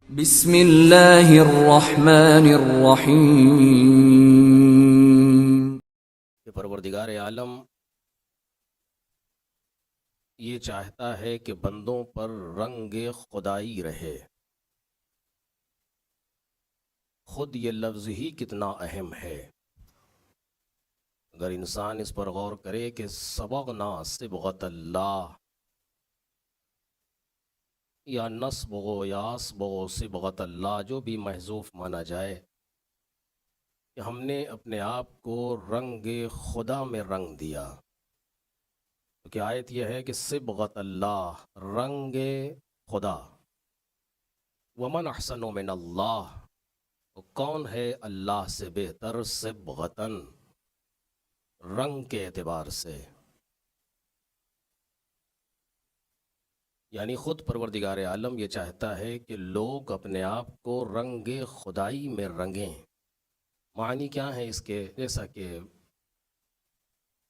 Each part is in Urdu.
بسم اللہ الرحمن الرحیم۔ کہ پروردگار عالم یہ چاہتا ہے کہ بندوں پر رنگ خدائی رہے۔ خود یہ لفظ ہی کتنا اہم ہے۔ اگر انسان اس پر غور کرے کہ صبغنا صبغۃ اللہ، یا نصبغ یا اصبغ صبغۃ اللہ، جو بھی محذوف مانا جائے، کہ ہم نے اپنے آپ کو رنگ خدا میں رنگ دیا، کہ آیت یہ ہے کہ صبغۃ اللہ، رنگ خدا۔ ومن احسن من اللہ، کون ہے اللہ سے بہتر صبغتاً، رنگ کے اعتبار سے۔ یعنی خود پروردگار عالم یہ چاہتا ہے کہ لوگ اپنے آپ کو رنگ خدائی میں رنگیں۔ معنی کیا ہے اس کے؟ جیسا کہ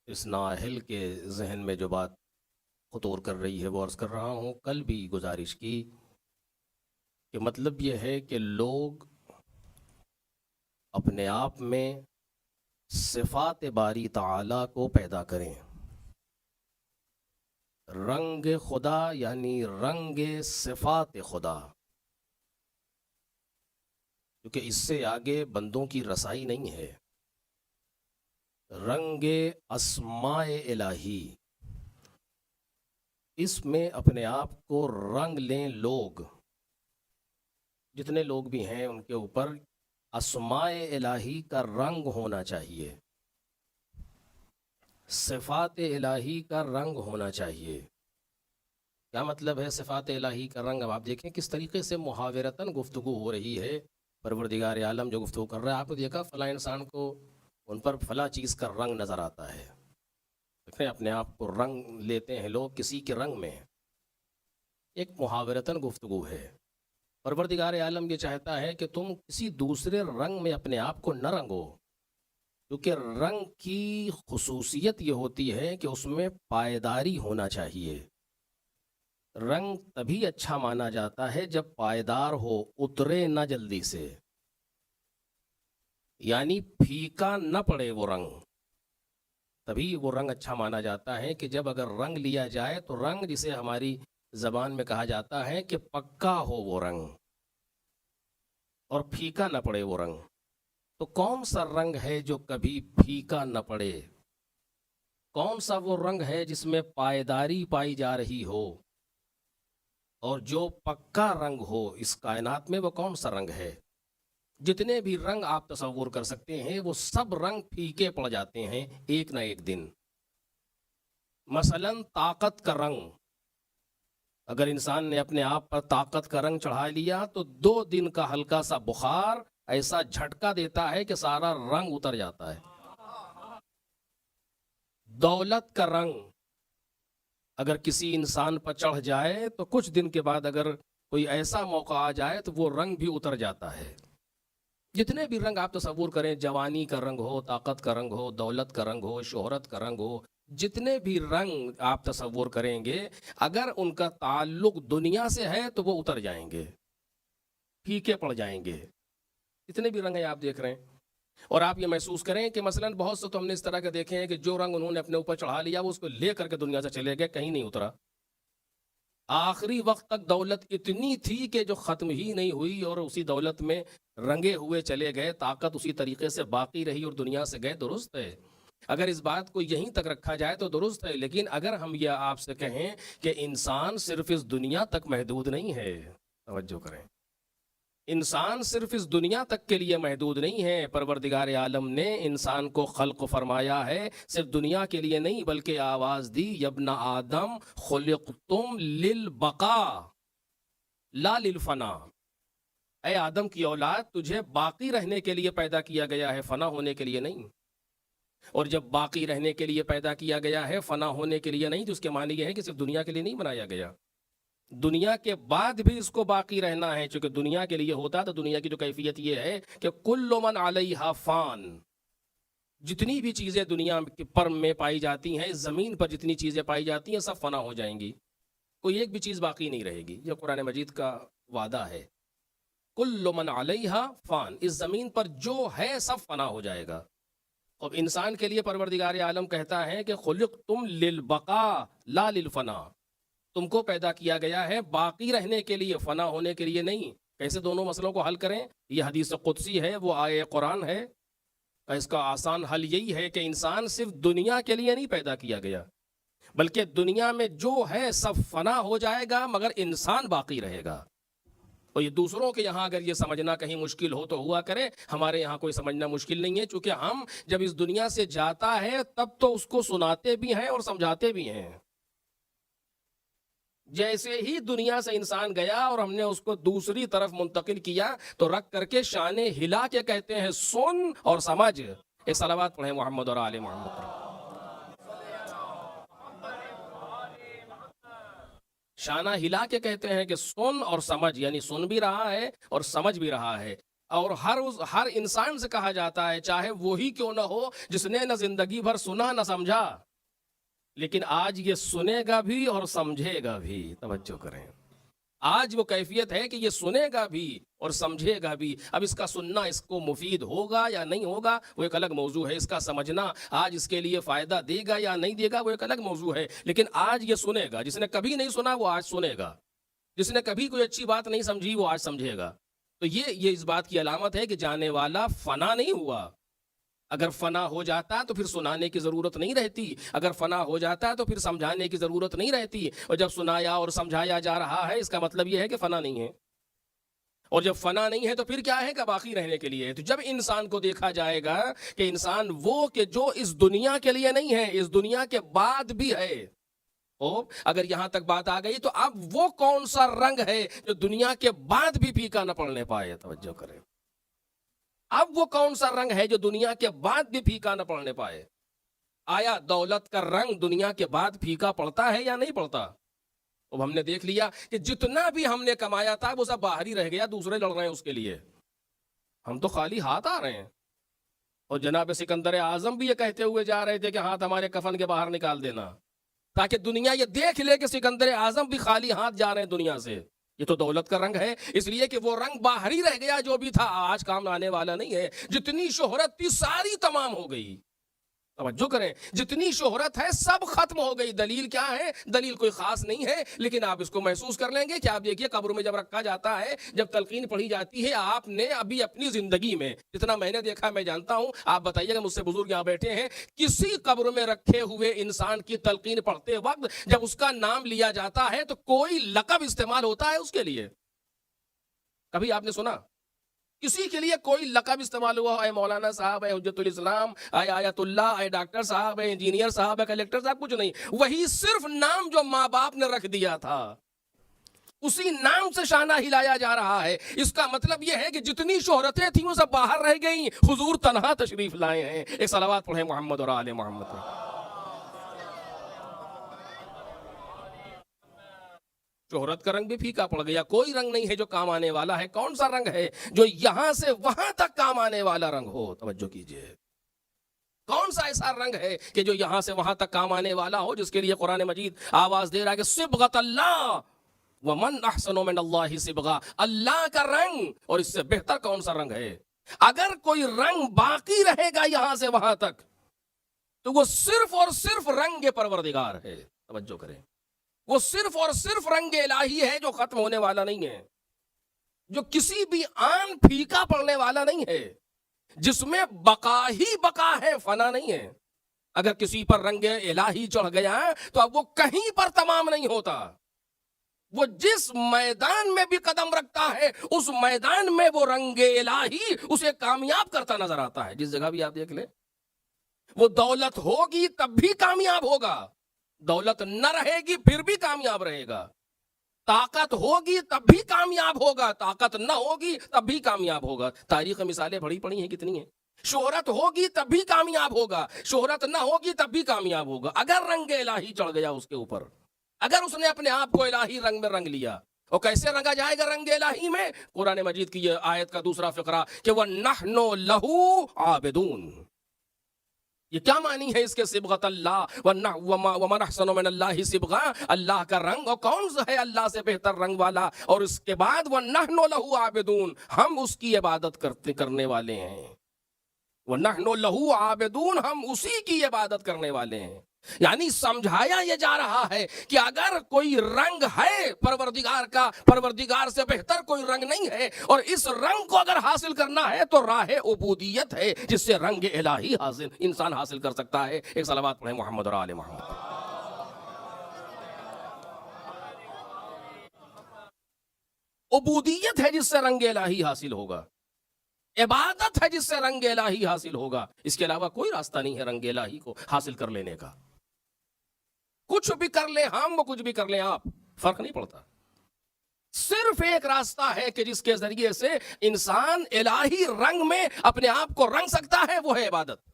اس نااہل کے ذہن میں جو بات خطور کر رہی ہے وہ عرض کر رہا ہوں، کل بھی گزارش کی کہ مطلب یہ ہے کہ لوگ اپنے آپ میں صفات باری تعالی کو پیدا کریں۔ رنگ خدا یعنی رنگ صفات خدا، کیونکہ اس سے آگے بندوں کی رسائی نہیں ہے۔ رنگ اسماء الہی، اس میں اپنے آپ کو رنگ لیں لوگ، جتنے لوگ بھی ہیں ان کے اوپر اسماء الہی کا رنگ ہونا چاہیے، صفات الہی کا رنگ ہونا چاہیے۔ کیا مطلب ہے صفات الہی کا رنگ؟ اب آپ دیکھیں کس طریقے سے محاورتاً گفتگو ہو رہی ہے۔ پروردگار عالم جو گفتگو کر رہا ہے، آپ نے دیکھا فلاں انسان کو ان پر فلاں چیز کا رنگ نظر آتا ہے۔ دیکھیں اپنے آپ کو رنگ لیتے ہیں لوگ کسی کے رنگ میں، ایک محاورتاً گفتگو ہے۔ پروردگار عالم یہ چاہتا ہے کہ تم کسی دوسرے رنگ میں اپنے آپ کو نہ رنگو، کیونکہ رنگ کی خصوصیت یہ ہوتی ہے کہ اس میں پائیداری ہونا چاہیے۔ رنگ تبھی اچھا مانا جاتا ہے جب پائیدار ہو، اترے نہ جلدی سے، یعنی پھیکا نہ پڑے وہ رنگ، تبھی وہ رنگ اچھا مانا جاتا ہے۔ کہ جب اگر رنگ لیا جائے تو رنگ جسے ہماری زبان میں کہا جاتا ہے کہ پکا ہو وہ رنگ اور پھیکا نہ پڑے وہ رنگ۔ تو کون سا رنگ ہے جو کبھی پھیکا نہ پڑے؟ کون سا وہ رنگ ہے جس میں پائیداری پائی جا رہی ہو؟ اور جو پکا رنگ ہو اس کائنات میں، وہ کون سا رنگ ہے؟ جتنے بھی رنگ آپ تصور کر سکتے ہیں وہ سب رنگ پھیکے پڑ جاتے ہیں ایک نہ ایک دن۔ مثلا طاقت کا رنگ، اگر انسان نے اپنے آپ پر طاقت کا رنگ چڑھا لیا تو 2 دن کا ہلکا سا بخار ایسا جھٹکا دیتا ہے کہ سارا رنگ اتر جاتا ہے۔ دولت کا رنگ اگر کسی انسان پر چڑھ جائے تو کچھ دن کے بعد اگر کوئی ایسا موقع آ جائے تو وہ رنگ بھی اتر جاتا ہے۔ جتنے بھی رنگ آپ تصور کریں، جوانی کا رنگ ہو، طاقت کا رنگ ہو، دولت کا رنگ ہو، شہرت کا رنگ ہو، جتنے بھی رنگ آپ تصور کریں گے اگر ان کا تعلق دنیا سے ہے تو وہ اتر جائیں گے، پھیکے پڑ جائیں گے۔ جتنے بھی رنگ ہیں آپ دیکھ رہے ہیں، اور آپ یہ محسوس کریں کہ مثلا بہت سے تو ہم نے اس طرح کے دیکھے ہیں کہ جو رنگ انہوں نے اپنے اوپر چڑھا لیا وہ اس کو لے کر کے دنیا سے چلے گئے، کہیں نہیں اترا۔ آخری وقت تک دولت اتنی تھی کہ جو ختم ہی نہیں ہوئی اور اسی دولت میں رنگے ہوئے چلے گئے، طاقت اسی طریقے سے باقی رہی اور دنیا سے گئے۔ درست ہے، اگر اس بات کو یہیں تک رکھا جائے تو درست ہے، لیکن اگر ہم یہ آپ سے کہیں کہ انسان صرف اس دنیا تک محدود نہیں ہے، توجہ کریں، انسان صرف اس دنیا تک کے لیے محدود نہیں ہے۔ پروردگار عالم نے انسان کو خلق فرمایا ہے صرف دنیا کے لیے نہیں، بلکہ آواز دی یبن آدم خلقتم للبقا لا للفنا، اے آدم کی اولاد تجھے باقی رہنے کے لیے پیدا کیا گیا ہے، فنا ہونے کے لیے نہیں۔ اور جب باقی رہنے کے لیے پیدا کیا گیا ہے، فنا ہونے کے لیے نہیں، تو اس کے معنی یہ ہے کہ صرف دنیا کے لیے نہیں بنایا گیا، دنیا کے بعد بھی اس کو باقی رہنا ہے۔ چونکہ دنیا کے لیے ہوتا تو دنیا کی جو کیفیت یہ ہے کہ کل من علیہا فان، جتنی بھی چیزیں دنیا پر میں پائی جاتی ہیں، زمین پر جتنی چیزیں پائی جاتی ہیں سب فنا ہو جائیں گی، کوئی ایک بھی چیز باقی نہیں رہے گی۔ یہ قرآن مجید کا وعدہ ہے۔ کل من علیہا فان، اس زمین پر جو ہے سب فنا ہو جائے گا. اب انسان کے لیے پروردگار عالم کہتا ہے کہ خلقتم للبقاء لا للفنا، تم کو پیدا کیا گیا ہے باقی رہنے کے لیے، فنا ہونے کے لیے نہیں. کیسے دونوں مسئلوں کو حل کریں؟ یہ حدیث قدسی ہے، وہ آیہ قرآن ہے. اس کا آسان حل یہی ہے کہ انسان صرف دنیا کے لیے نہیں پیدا کیا گیا، بلکہ دنیا میں جو ہے سب فنا ہو جائے گا مگر انسان باقی رہے گا. اور یہ دوسروں کے یہاں اگر یہ سمجھنا کہیں مشکل ہو تو ہوا کرے، ہمارے یہاں کوئی سمجھنا مشکل نہیں ہے، چونکہ ہم جب اس دنیا سے جاتا ہے تب تو اس کو سناتے بھی ہیں اور سمجھاتے بھی ہیں. جیسے ہی دنیا سے انسان گیا اور ہم نے اس کو دوسری طرف منتقل کیا تو رکھ کر کے شانے ہلا کے کہتے ہیں سن اور سمجھ. ایک صلوات پڑھیں محمد اور آل محمد پر. شانہ ہلا کے کہتے ہیں کہ سن اور سمجھ، یعنی سن بھی رہا ہے اور سمجھ بھی رہا ہے. اور ہر انسان سے کہا جاتا ہے، چاہے وہی کیوں نہ ہو جس نے نہ زندگی بھر سنا نہ سمجھا، لیکن آج یہ سنے گا بھی اور سمجھے گا بھی. توجہ کریں، آج وہ کیفیت ہے کہ یہ سنے گا بھی اور سمجھے گا بھی. اب اس کا سننا اس کو مفید ہوگا یا نہیں ہوگا وہ ایک الگ موضوع ہے. اس کا سمجھنا آج اس کے لیے فائدہ دے گا یا نہیں دے گا وہ ایک الگ موضوع ہے. لیکن آج یہ سنے گا. جس نے کبھی نہیں سنا وہ آج سنے گا، جس نے کبھی کوئی اچھی بات نہیں سمجھی وہ آج سمجھے گا. تو یہ اس بات کی علامت ہے کہ جانے والا فنا نہیں ہوا. اگر فنا ہو جاتا تو پھر سنانے کی ضرورت نہیں رہتی، اگر فنا ہو جاتا تو پھر سمجھانے کی ضرورت نہیں رہتی. اور جب سنایا اور سمجھایا جا رہا ہے اس کا مطلب یہ ہے کہ فنا نہیں ہے. اور جب فنا نہیں ہے تو پھر کیا ہے کہ باقی رہنے کے لیے. تو جب انسان کو دیکھا جائے گا کہ انسان وہ کہ جو اس دنیا کے لیے نہیں ہے، اس دنیا کے بعد بھی ہے. اگر یہاں تک بات آ گئی تو اب وہ کون سا رنگ ہے جو دنیا کے بعد بھی پھیکا نہ پڑنے پائے؟ توجہ کریں، اب وہ کون سا رنگ ہے جو دنیا کے بعد بھی پھیکا نہ پڑنے پائے؟ آیا دولت کا رنگ دنیا کے بعد پھیکا پڑتا ہے یا نہیں پڑتا؟ اب ہم نے دیکھ لیا کہ جتنا بھی ہم نے کمایا تھا وہ سب باہر ہی رہ گیا، دوسرے لڑ رہے ہیں اس کے لیے. ہم تو خالی ہاتھ آ رہے ہیں. اور جناب سکندر اعظم بھی یہ کہتے ہوئے جا رہے تھے کہ ہاتھ ہمارے کفن کے باہر نکال دینا، تاکہ دنیا یہ دیکھ لے کہ سکندر اعظم بھی خالی ہاتھ جا رہے ہیں دنیا سے. یہ تو دولت کا رنگ ہے، اس لیے کہ وہ رنگ باہر ہی رہ گیا، جو بھی تھا آج کام آنے والا نہیں ہے. جتنی شہرت تھی ساری تمام ہو گئی. توجہ کریں، جتنی شہرت ہے سب ختم ہو گئی. دلیل کیا ہے؟ دلیل کوئی خاص نہیں ہے، لیکن آپ اس کو محسوس کر لیں گے کہ آپ دیکھیے قبر میں جب رکھا جاتا ہے، جب تلقین پڑھی جاتی ہے، آپ نے ابھی اپنی زندگی میں جتنا میں نے دیکھا میں جانتا ہوں، آپ بتائیے گا، مجھ سے بزرگ یہاں بیٹھے ہیں، کسی قبر میں رکھے ہوئے انسان کی تلقین پڑھتے وقت جب اس کا نام لیا جاتا ہے تو کوئی لقب استعمال ہوتا ہے اس کے لیے؟ کبھی آپ نے سنا کسی کے لیے کوئی لقب استعمال ہوا؟ اے مولانا صاحب، اے حجت الاسلام، اے آیت اللہ، اے ڈاکٹر صاحب، اے انجینئر صاحب، اے کلیکٹر صاحب؟ کچھ نہیں. وہی صرف نام جو ماں باپ نے رکھ دیا تھا، اسی نام سے شانہ ہلایا جا رہا ہے. اس کا مطلب یہ ہے کہ جتنی شہرتیں تھیں وہ سب باہر رہ گئیں، حضور تنہا تشریف لائے ہیں. ایک صلوات پڑھیں محمد اور آل محمد پر. شہرت کا رنگ بھی پھیکا پڑ گیا، کوئی رنگ نہیں ہے جو کام آنے والا ہے. کون سا رنگ ہے جو یہاں سے وہاں تک کام آنے والا رنگ ہو؟ توجہ کیجئے، کون سا ایسا رنگ ہے کہ جو یہاں سے وہاں تک کام آنے والا ہو، جس کے لیے قرآن مجید آواز دے رہا ہے کہ صبغۃ اللہ ومن احسن من اللہ صبغہ. اللہ کا رنگ، اور اس سے بہتر کون سا رنگ ہے؟ اگر کوئی رنگ باقی رہے گا یہاں سے وہاں تک تو وہ صرف اور صرف رنگ پروردگار ہے. توجہ کریں، وہ صرف اور صرف رنگ الہی ہے جو ختم ہونے والا نہیں ہے، جو کسی بھی آن پھیکا پڑنے والا نہیں ہے، جس میں بقا ہی بقا ہے، فنا نہیں ہے. اگر کسی پر رنگ الہی چڑھ گیا تو اب وہ کہیں پر تمام نہیں ہوتا. وہ جس میدان میں بھی قدم رکھتا ہے اس میدان میں وہ رنگ الہی اسے کامیاب کرتا نظر آتا ہے. جس جگہ بھی آپ دیکھ لیں، وہ دولت ہوگی تب بھی کامیاب ہوگا، دولت نہ رہے گی پھر بھی کامیاب رہے گا. طاقت ہوگی تب بھی کامیاب ہوگا، طاقت نہ ہوگی تب بھی کامیاب ہوگا. تاریخ مثالیں بڑی پڑی ہیں، کتنی ہیں. شہرت ہوگی تب بھی کامیاب ہوگا، شہرت نہ ہوگی تب بھی کامیاب ہوگا. اگر رنگ الہی چڑھ گیا اس کے اوپر، اگر اس نے اپنے آپ کو الہی رنگ میں رنگ لیا. اور کیسے رنگا جائے گا رنگ الہی میں؟ قرآن مجید کی یہ آیت کا دوسرا فقرہ کہ وَنَحْنُ لَهُ عَابِدُونَ. یہ کیا معنی ہے اس کے صبغت اللہ ومن احسن من اللہ صبغہ، اللہ کا رنگ، اور کون سا ہے اللہ سے بہتر رنگ والا؟ اور اس کے بعد وَنَحْنُ لَهُ عَابِدُونَ، ہم اس کی عبادت کرنے والے ہیں۔ وَنَحْنُ لَهُ عَابِدُونَ، ہم اسی کی عبادت کرنے والے ہیں۔ یعنی سمجھایا یہ جا رہا ہے کہ اگر کوئی رنگ ہے پروردگار کا، پروردگار سے بہتر کوئی رنگ نہیں ہے، اور اس رنگ کو اگر حاصل کرنا ہے تو راہ عبودیت ہے، جس سے رنگ الہی انسان حاصل کر سکتا ہے۔ ایک صلوات پڑھیں محمد اور آل محمد۔ عبودیت ہے جس سے رنگ الہی حاصل ہوگا، عبادت ہے جس سے رنگ الہی حاصل ہوگا، اس کے علاوہ کوئی راستہ نہیں ہے رنگ الہی کو حاصل کر لینے کا۔ کچھ بھی کر لیں ہم، کچھ بھی کر لیں آپ، فرق نہیں پڑتا۔ صرف ایک راستہ ہے کہ جس کے ذریعے سے انسان الہی رنگ میں اپنے آپ کو رنگ سکتا ہے، وہ ہے عبادت۔